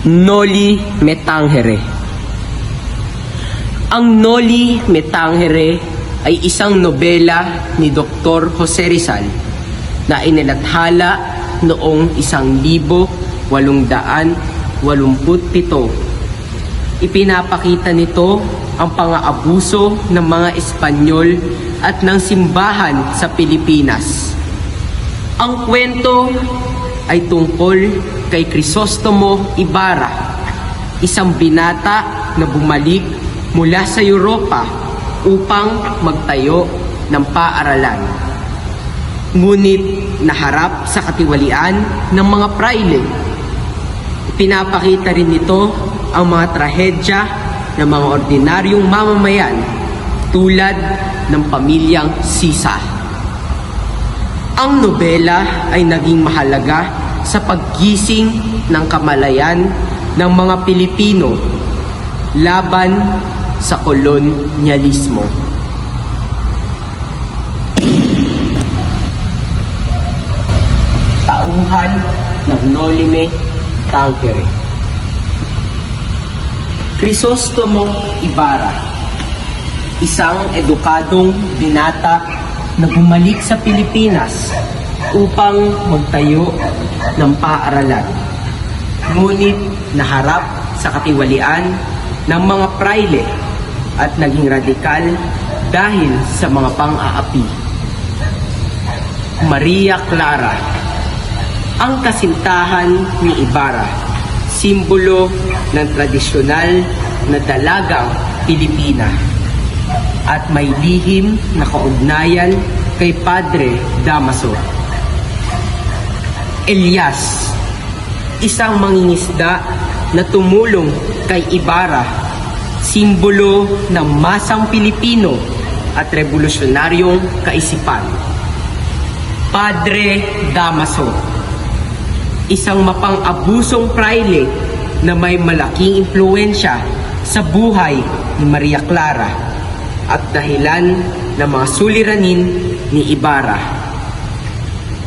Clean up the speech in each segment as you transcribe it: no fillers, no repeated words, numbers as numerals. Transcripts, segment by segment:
Noli Me Tangere. Ang Noli Me Tangere ay isang nobela ni Dr. Jose Rizal na inilathala noong 1887. Ipinapakita nito ang pang-aabuso ng mga Espanyol at ng simbahan sa Pilipinas. Ang kwento ay tungkol kay Crisostomo Ibarra, isang binata na bumalik mula sa Europa upang magtayo ng paaralan. Ngunit naharap sa katiwalian ng mga praile. Pinapakita rin nito ang mga trahedya ng mga ordinaryong mamamayan tulad ng pamilyang Sisa. Ang nobela ay naging mahalaga sa paggising ng kamalayan ng mga Pilipino laban sa kolonyalismo. Tauhan ng Noli Me Tangere. Crisostomo Ibarra, isang edukadong binata na bumalik sa Pilipinas upang magtayo ng paaralan. Ngunit naharap sa katiwalian ng mga praile at naging radikal dahil sa mga pang-aapi. Maria Clara, ang kasintahan ni Ibarra, simbolo ng tradisyonal na dalagang Pilipina at may lihim na kaugnayan kay Padre Damaso. Elias, isang mangingisda na tumulong kay Ibarra, simbolo ng masang Pilipino at revolusyonaryong kaisipan. Padre Damaso, isang mapang-abusong praile na may malaking impluwensya sa buhay ni Maria Clara at dahilan ng mga suliranin ni Ibarra.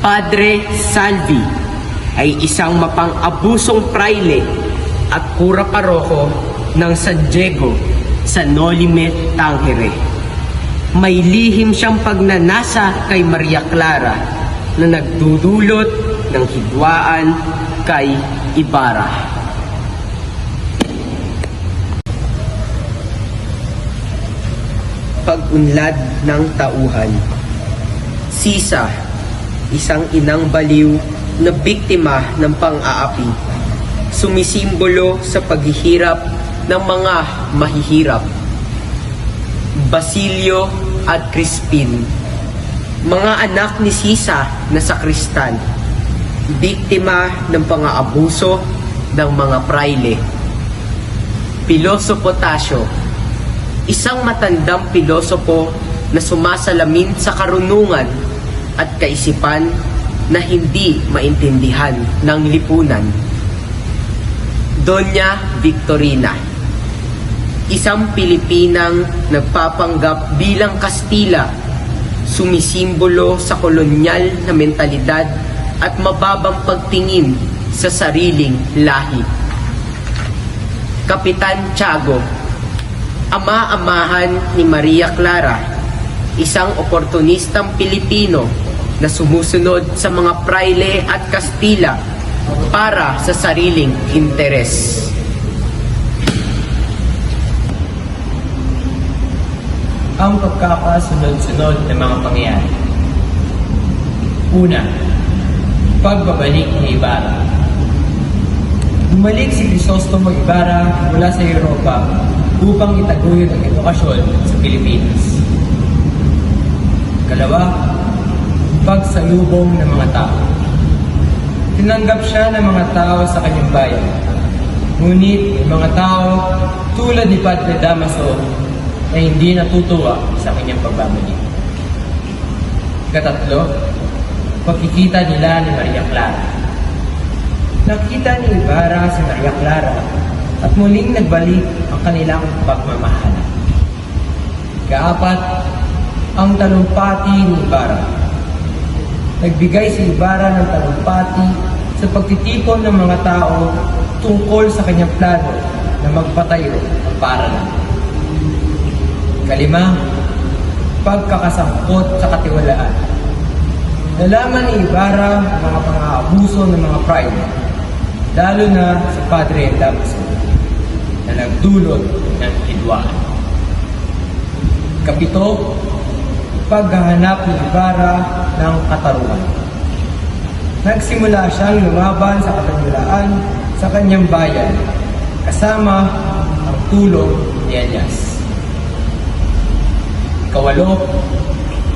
Padre Salvi ay isang mapang-abusong praile at kura paroko ng San Diego sa Noli Me Tangere. May lihim siyang pagnanasa kay Maria Clara na nagdudulot ng hidwaan kay Ibarra. Pag-unlad ng tauhan. Sisa, isang inang baliw na biktima ng pang-aapi, sumisimbolo sa paghihirap ng mga mahihirap. Basilio at Crispin, mga anak ni Sisa na sakristan, biktima ng pang-aabuso ng mga praile. Pilosopo Tasio, isang matandang pilosopo na sumasalamin sa karunungan at kaisipan na hindi maintindihan ng lipunan. Doña Victorina, isang Pilipinang nagpapanggap bilang Kastila, sumisimbolo sa kolonyal na mentalidad at mababang pagtingin sa sariling lahi. Kapitan Tiago, ama-amahan ni Maria Clara, isang oportunistang Pilipino na sumusunod sa mga praile at Kastila para sa sariling interes. Ang pagkakasunod-sunod ng mga pangyayari. Una, pagbabalik ni Ibarra. Bumalik si Crisostomo Ibarra mula sa Europa upang itaguyod ang edukasyon sa Pilipinas. Kalawa, pagsayubong ng mga tao. Tinanggap siya ng mga tao sa kanyang bayan. Ngunit mga tao tulad ni Padre Damaso na hindi natutuwa sa kanyang pagbabalik. Katatlo, pagkikita nila ni Maria Clara. Nakita ni Ibarra si Maria Clara at muling nagbalik ang kanilang pagmamahalan. Kaapat, ang talumpati ni Ibarra. Nagbigay si Ibarra ng talumpati sa pagtitipon ng mga tao tungkol sa kanyang plano na magpatayo ng paaralan. Kalima, pagkakasangkot sa katiwalaan. Nalaman ni Ibarra ang mga pang-aabuso ng mga pride, lalo na si Padre Damaso, na nagdulot ng hidwaan. Kapito, paghahanap ni Ibarra ng katarungan. Nagsimula siyang lumaban sa katiwalaan sa kanyang bayan, kasama ang tulong ni Elias. Ikawalo,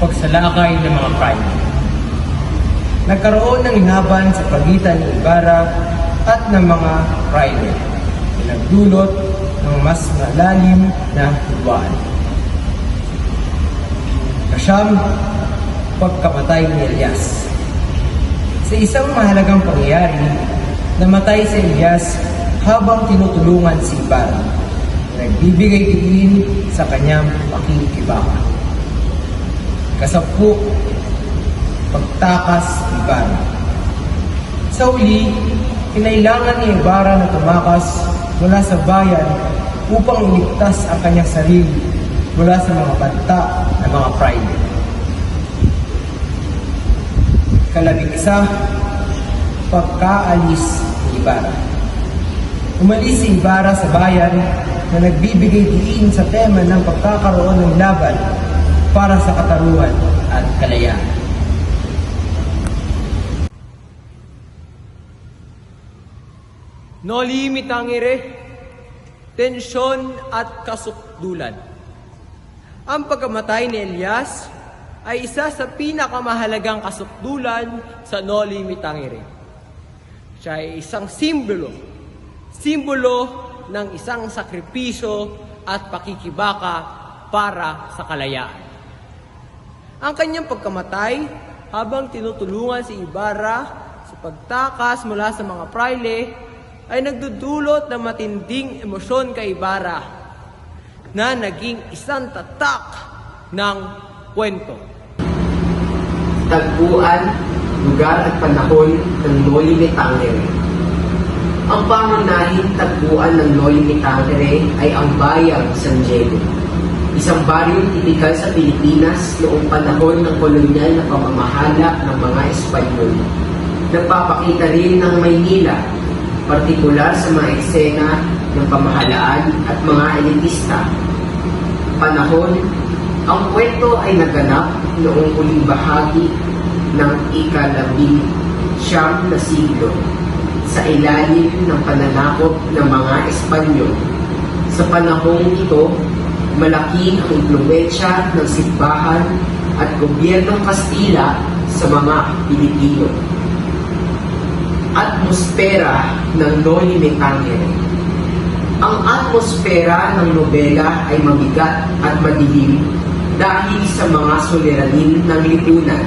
pagsalakay ng mga pride. Nagkaroon ng laban sa pagitan ni Ibarra at ng mga pride na nagdulot ng mas malalim na hidwaan. Kasyam, pagkamatay ni Elias. Sa isang mahalagang pangyayari, namatay si Elias habang tinutulungan si Ibarra, nagbibigay diin sa kanyang pakikibaka. Kasapuk, pagtakas ni Ibarra. Sa uli, kinailangan ni Ibarra na tumakas mula sa bayan upang iligtas ang kanyang sarili mula sa mga banta ng mga pride. Kalabing-isa, pagkaalis ni Ibarra. Umalis si Ibarra sa bayan na nagbibigay diin sa tema ng pagkakaroon ng laban para sa katarungan at kalayaan. Noli me tangere, tensyon at kasukdulan. Ang pagkamatay ni Elias ay isa sa pinakamahalagang kasukdulan sa Noli me tangere. Siya ay isang simbolo ng isang sakripisyo at pakikibaka para sa kalayaan. Ang kanyang pagkamatay habang tinutulungan si Ibarra sa pagtakas mula sa mga praile ay nagdudulot ng matinding emosyon kay Ibarra na naging isang tatak ng kwento. Tagpuan, lugar at panahon ng Noli me tangere. Ang pangunahing tagpuan ng Noli me tangere ay ang bayang San Diego, isang baryong tipikal sa Pilipinas noong panahon ng kolonyal na pamamahala ng mga Espanyol. Nagpapakita rin ng Maynila, partikular sa mga eksena ng pamahalaan at mga elitista. Panahon, ang kwento ay naganap noong huling bahagi ng ika-19 na siglo sa ilalim ng pananakop ng mga Espanyol. Sa panahong ito, malaki ang impluwensya ng simbahan at gobyernong Kastila sa mga Pilipino. Atmosfera ng Noli me tangere. Ang atmosfera ng nobela ay mabigat at madilim dahil sa mga suliranin ng lipunan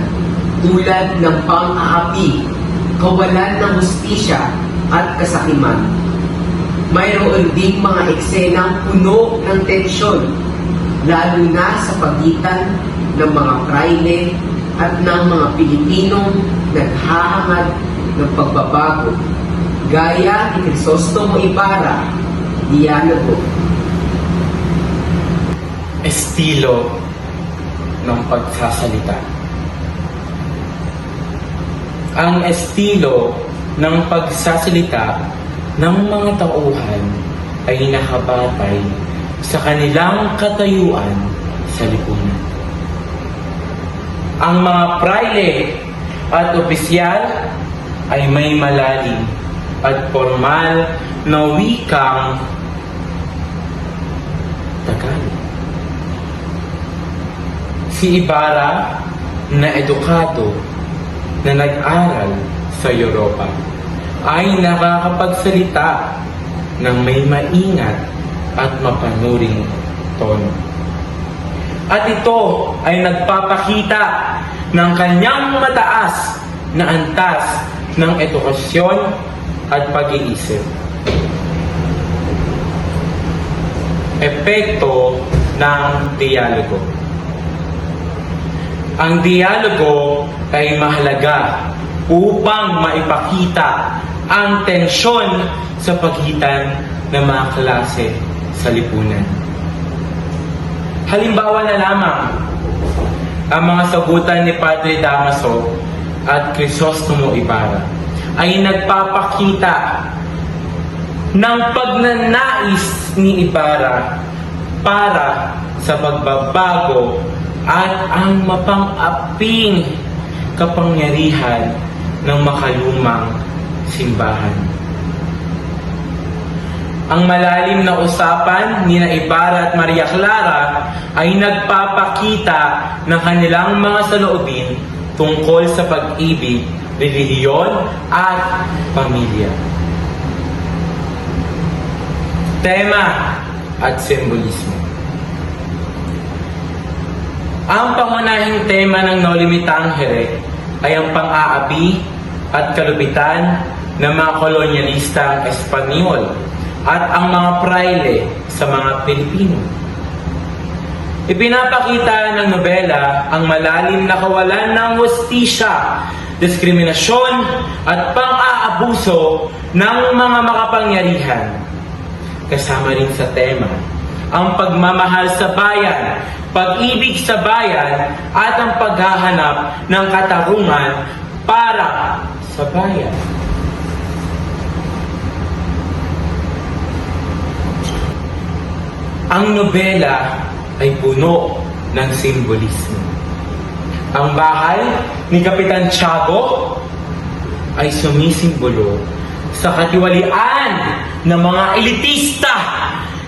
tulad ng pang-aapi, kawalan ng hustisya at kasakiman. Mayroon ding mga eksenang puno ng tensyon, lalo na sa pagitan ng mga praile at ng mga Pilipinong naghahangad ng pagbabago, gaya ni Crisostomo Ibarra, Dialogo. Estilo ng pagsasalita. Ang estilo ng pagsasalita ng mga tauhan ay nakabatay sa kanilang katayuan sa lipunan. Ang mga praile at opisyal ay may malalim at formal na wikang Tagalog. Si Ibarra na edukado na nag-aral sa Europa ay nakakapagsalita ng may maingat at mapanuring tono. At ito ay nagpapakita ng kanyang mataas na antas ng edukasyon at pag-iisip. Epekto ng dialogo. Ang dialogo ay mahalaga upang maipakita ang tensyon sa pagitan ng mga klase sa lipunan. Halimbawa na lamang, ang mga sagutan ni Padre Damaso at Crisostomo Ibarra ay nagpapakita ng pagnanais ni Ibarra para sa pagbabago at ang mapang-aping kapangyarihan ng makalumang simbahan. Ang malalim na usapan ni Ibarra at Maria Clara ay nagpapakita ng kanilang mga saloobin tungkol sa pag-ibig, relihiyon at pamilya. Tema at simbolismo. Ang pangunahing tema ng Noli Me Tangere ay ang pang-aapi at kalupitan ng mga kolonyalistang Espanyol at ang mga praile sa mga Pilipino. Ipinapakita ng nobela ang malalim na kawalan ng hustisya, diskriminasyon at pang-aabuso ng mga makapangyarihan. Kasama rin sa tema ang pagmamahal sa bayan, pag-ibig sa bayan at ang paghahanap ng katarungan para sa bayan. Ang nobela ay puno ng simbolismo. Ang bahay ni Kapitan Tiago ay sumisimbolo sa katiwalian ng mga elitista.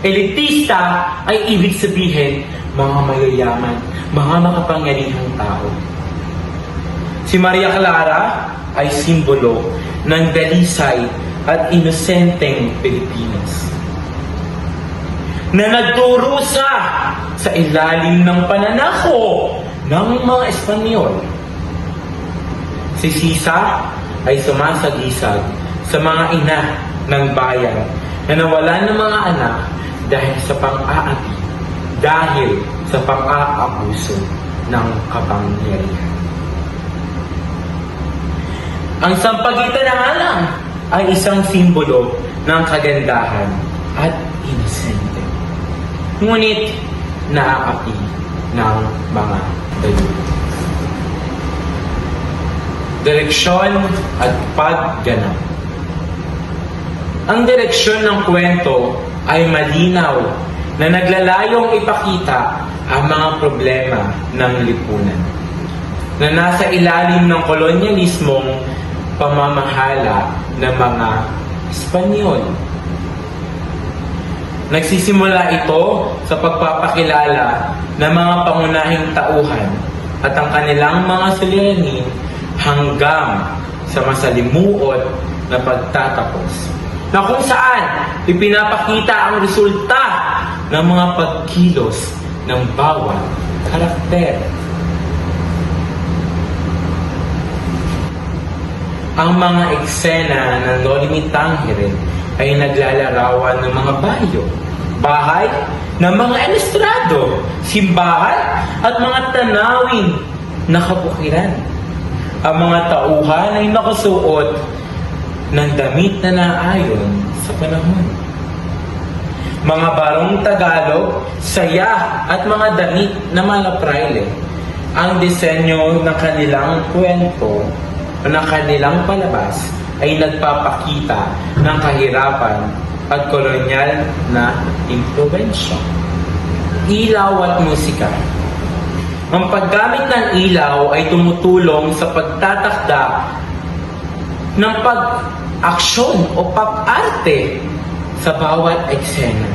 Elitista ay ibig sabihin mga mayayaman, mga makapangyarihang tao. Si Maria Clara ay simbolo ng dalisay at inosenteng Pilipinas na nagdurusa sa ilalim ng pananakop ng mga Espanyol. Si Sisa ay sumasagisag sa mga ina ng bayan na nawalan ng mga anak dahil sa pang-aapi, dahil sa pang-aabuso ng kapangyarihan. Ang sampagitan ng alam ay isang simbolo ng kagandahan at inosente, ngunit naaapi ng mga dayuhan. Direksyon at pagganap. Ang direksyon ng kwento ay malinaw na naglalayong ipakita ang mga problema ng lipunan na nasa ilalim ng kolonyalismong pamamahala ng mga Espanyol. Nagsisimula ito sa pagpapakilala ng mga pangunahing tauhan at ang kanilang mga suliranin hanggang sa masalimuot na pagtatapos, na kung saan ipinapakita ang resulta ng mga pagkilos ng bawat karakter. Ang mga eksena ng Noli Me Tangere ay naglalarawan ng mga bayo, bahay ng mga estrado, simbahan at mga tanawin na kabukiran. Ang mga tauhan ay nakasuot ng damit na naayon sa panahon. Mga barong Tagalog, saya at mga damit na malapraile ang disenyo ng kanilang kwento o ng kanilang palabas ay nagpapakita ng kahirapan at kolonyal na impluwensya. Ilaw at musika. Ang paggamit ng ilaw ay tumutulong sa pagtatakda ng pag-aksyon o pag-arte sa bawat eksena.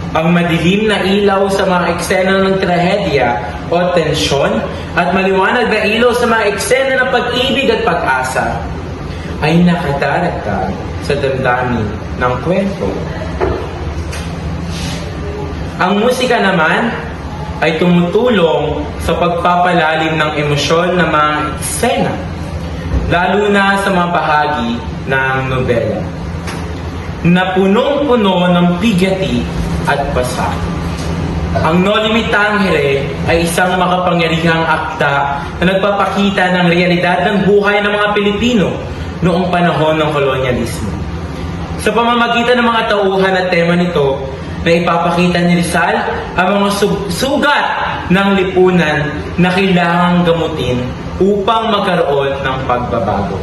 Ang madilim na ilaw sa mga eksena ng trahedya o tensyon at maliwanag na ilaw sa mga eksena ng pag-ibig at pag-asa ay nakadaragdag sa damdamin ng kwento. Ang musika naman ay tumutulong sa pagpapalalim ng emosyon ng mga eksena, lalo na sa mga bahagi ng nobela, na punong-puno ng bigati at pasak. Ang Noli Me Tangere ay isang makapangyarihang akda na nagpapakita ng realidad ng buhay ng mga Pilipino noong panahon ng kolonyalismo. Sa pamamagitan ng mga tauhan at tema nito, na ipapakita ni Rizal ang mga sugat ng lipunan na kailangang gamutin upang magkaroon ng pagbabago.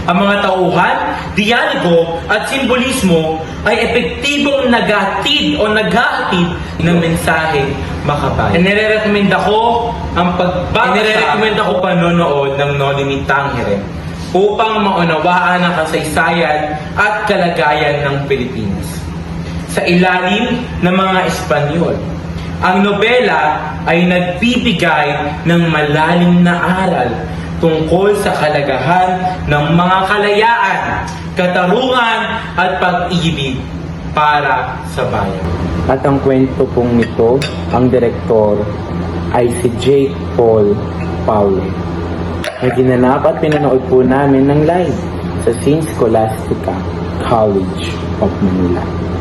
Ang mga tauhan, dialogo at simbolismo ay epektibong naghatid o naghahatid ng mensaheng makabayan. Inirekomenda ko ang Inirekomenda ko panonood ng Noli Me Tangere upang maunawaan ang kasaysayan at kalagayan ng Pilipinas sa ilalim ng mga Espanyol. Ang nobela ay nagbibigay ng malalim na aral tungkol sa kalagahan ng mga kalayaan, katarungan at pag-ibig para sa bayan. At ang kwento pong nito, ang direktor ay si Jake Paul Paule. Na ginanap at pinanood po namin ng live sa St. Scholastica College of Manila.